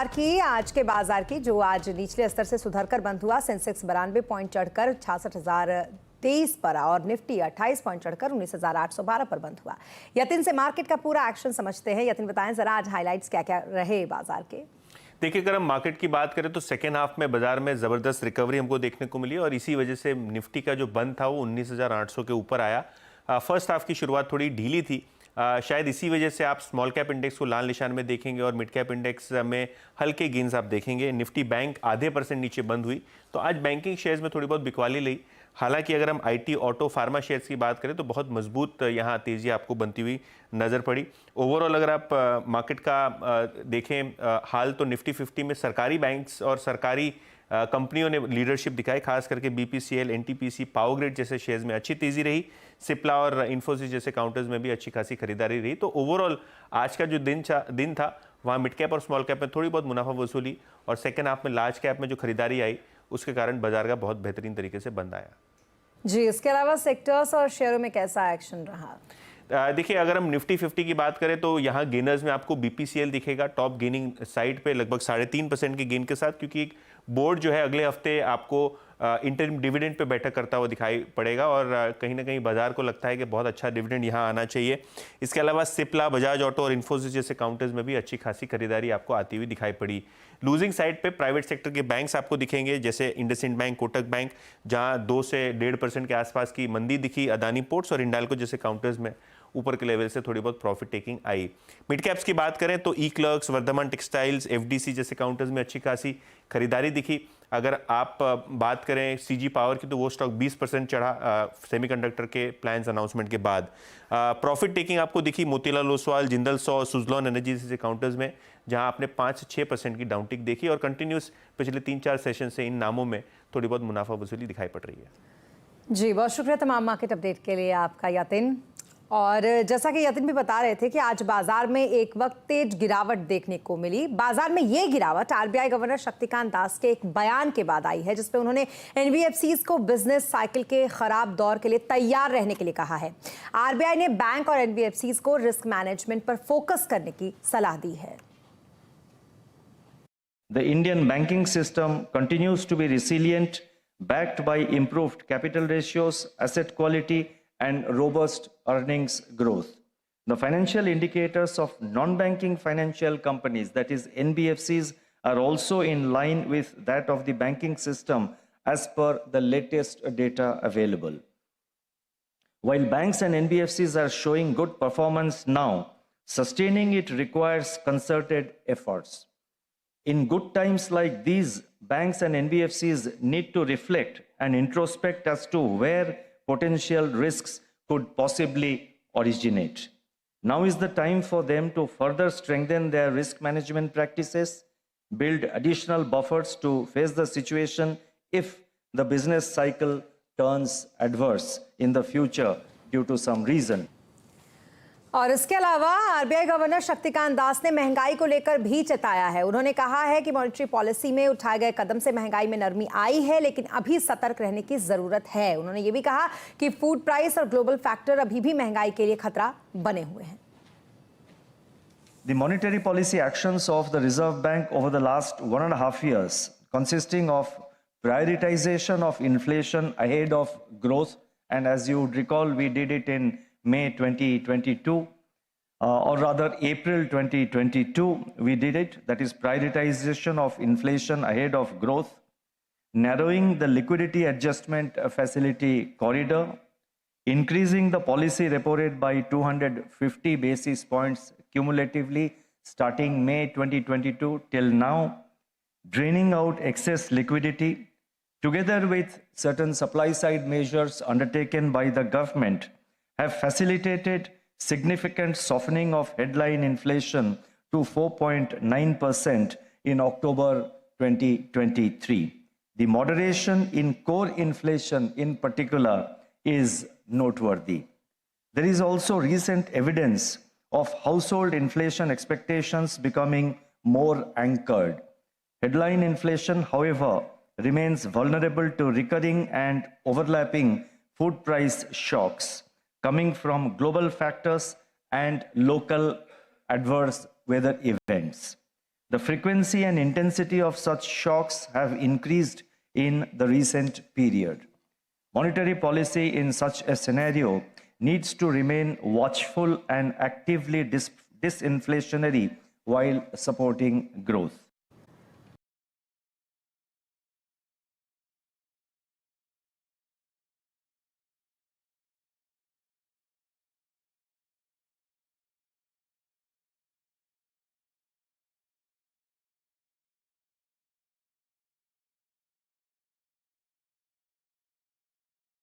बाजार की, आज के बाजार की, जो आज निचले स्तर से सुधरकर बंद हुआ। सेंसेक्स 92 पॉइंट चढ़कर 66,023 पर और निफ्टी 28 पॉइंट चढ़कर 19,812 पर बंद हुआ। यतिन से मार्केट का पूरा एक्शन समझते हैं। यतिन, बताएं जरा आज हाइलाइट्स क्या क्या रहे बाजार के। देखिए, अगर हम मार्केट की बात करें तो सेकेंड हाफ में बाजार में ज़बरदस्त रिकवरी हमको देखने को मिली और इसी वजह से निफ्टी का जो बंद था वो 19,800 के ऊपर आया। फर्स्ट हाफ की शुरुआत थोड़ी ढीली थी, शायद इसी वजह से आप स्मॉल कैप इंडेक्स को लाल निशान में देखेंगे और मिड कैप इंडेक्स में हल्के गेंस आप देखेंगे। निफ्टी बैंक आधे % नीचे बंद हुई, तो आज बैंकिंग शेयर्स में थोड़ी बहुत बिकवाली ली। हालांकि अगर हम आईटी, ऑटो, फार्मा शेयर्स की बात करें तो बहुत मजबूत यहाँ तेजी आपको बनती हुई नज़र पड़ी। ओवरऑल अगर आप मार्केट का देखें हाल, तो निफ्टी 50 में सरकारी बैंक्स और सरकारी कंपनियों ने लीडरशिप दिखाई, खास करके बीपीसीएल, एनटीपीसी, पावर ग्रिड जैसे शेयर्स में अच्छी तेजी रही। सिप्ला और इन्फोसिस जैसे काउंटर्स में भी अच्छी खासी खरीदारी रही। तो ओवरऑल आज का जो दिन था वहाँ मिड कैप और स्मॉल कैप में थोड़ी बहुत मुनाफा वसूली और सेकेंड हाफ में लार्ज कैप में जो खरीदारी आई उसके कारण बाजार का बहुत बेहतरीन तरीके से बंद आया। जी, इसके अलावा सेक्टर्स और शेयरों में कैसा एक्शन रहा? देखिए, अगर हम निफ्टी 50 की बात करें तो यहाँ गेनर्स में आपको बीपीसीएल दिखेगा टॉप गेनिंग साइड पे लगभग 3.5% की गेन के साथ, क्योंकि बोर्ड जो है अगले हफ्ते आपको इंटरिम डिविडेंड पे बैठक करता हुआ दिखाई पड़ेगा और कहीं ना कहीं बाजार को लगता है कि बहुत अच्छा डिविडेंड यहाँ आना चाहिए। इसके अलावा सिप्ला, बजाज ऑटो और इन्फोसिस जैसे काउंटर्स में भी अच्छी खासी खरीदारी आपको आती हुई दिखाई पड़ी। लूजिंग साइड पे प्राइवेट सेक्टर के बैंक्स आपको दिखेंगे, जैसे इंडसइंड बैंक, कोटक बैंक, जहाँ 2 से 1.5% के आसपास की मंदी दिखी। अदानी पोर्ट्स और हिंडाल्को जैसे काउंटर्स में ऊपर के लेवल से थोड़ी बहुत profit taking I. Mid caps की बात करें तो ई क्लर्क्स, वर्धमान टेक्सटाइल्स, एफडीसी जैसे काउंटर्स में अच्छी खासी खरीदारी दिखी। अगर आप बात करें सीजी पावर की तो वो स्टॉक 20% चढ़ा सेमीकंडक्टर के प्लान्स अनाउंसमेंट के बाद। प्रॉफिट टेकिंग आपको दिखी मोतीलाल ओसवाल, जिंदल सॉ, सुजलॉन एनर्जी जैसे काउंटर्स में, जहां आपने 5 से 6% की डाउनटिक देखी और कंटिन्यूस पिछले 3-4 सेशन से इन नामों में थोड़ी बहुत मुनाफा वसूली दिखाई पड़ रही है। जी, बहुत शुक्रिया तमाम मार्केट अपडेट के लिए आपका यतिन। और जैसा कि यतिन भी बता रहे थे कि आज बाजार में एक वक्त तेज गिरावट देखने को मिली। बाजार में ये गिरावट आरबीआई गवर्नर शक्तिकांत दास के एक बयान के बाद आई है, जिसपे उन्होंने एनबीएफसीज को बिजनेस साइकिल के खराब दौर के लिए तैयार रहने के लिए कहा है। आरबीआई ने बैंक और एनबीएफसीज को रिस्क मैनेजमेंट पर फोकस करने की सलाह दी है। The Indian banking system continues to be resilient, backed by improved capital ratios, asset quality, and robust earnings growth. The financial indicators of non-banking financial companies, that is NBFCs, are also in line with that of the banking system as per the latest data available. While banks and NBFCs are showing good performance now, sustaining it requires concerted efforts. In good times like these, banks and NBFCs need to reflect and introspect as to where potential risks could possibly originate. Now is the time for them to further strengthen their risk management practices, build additional buffers to face the situation if the business cycle turns adverse in the future due to some reason. और इसके अलावा RBI governor Shaktikanta Das ने महंगाई को लेकर भी चेताया है। उन्होंने कहा है कि मॉनेटरी पॉलिसी में उठाए गए कदम से महंगाई में नरमी आई है, लेकिन अभी सतर्क रहने की जरूरत है। उन्होंने ये भी कहा कि फूड प्राइस और ग्लोबल फैक्टर अभी भी महंगाई के लिए खतरा बने हुए हैं। The monetary policy actions of the Reserve Bank over the last 1.5 years, consisting of prioritization of inflation ahead of growth, and as you would recall, we did it in May 2022, or rather April 2022, we did it. That is prioritization of inflation ahead of growth, narrowing the liquidity adjustment facility corridor, increasing the policy repo rate by 250 basis points cumulatively starting May 2022 till now, draining out excess liquidity, together with certain supply side measures undertaken by the government, have facilitated significant softening of headline inflation to 4.9% in October 2023. The moderation in core inflation in particular is noteworthy. There is also recent evidence of household inflation expectations becoming more anchored. Headline inflation, however, remains vulnerable to recurring and overlapping food price shocks coming from global factors and local adverse weather events. The frequency and intensity of such shocks have increased in the recent period. Monetary policy in such a scenario needs to remain watchful and actively disinflationary while supporting growth.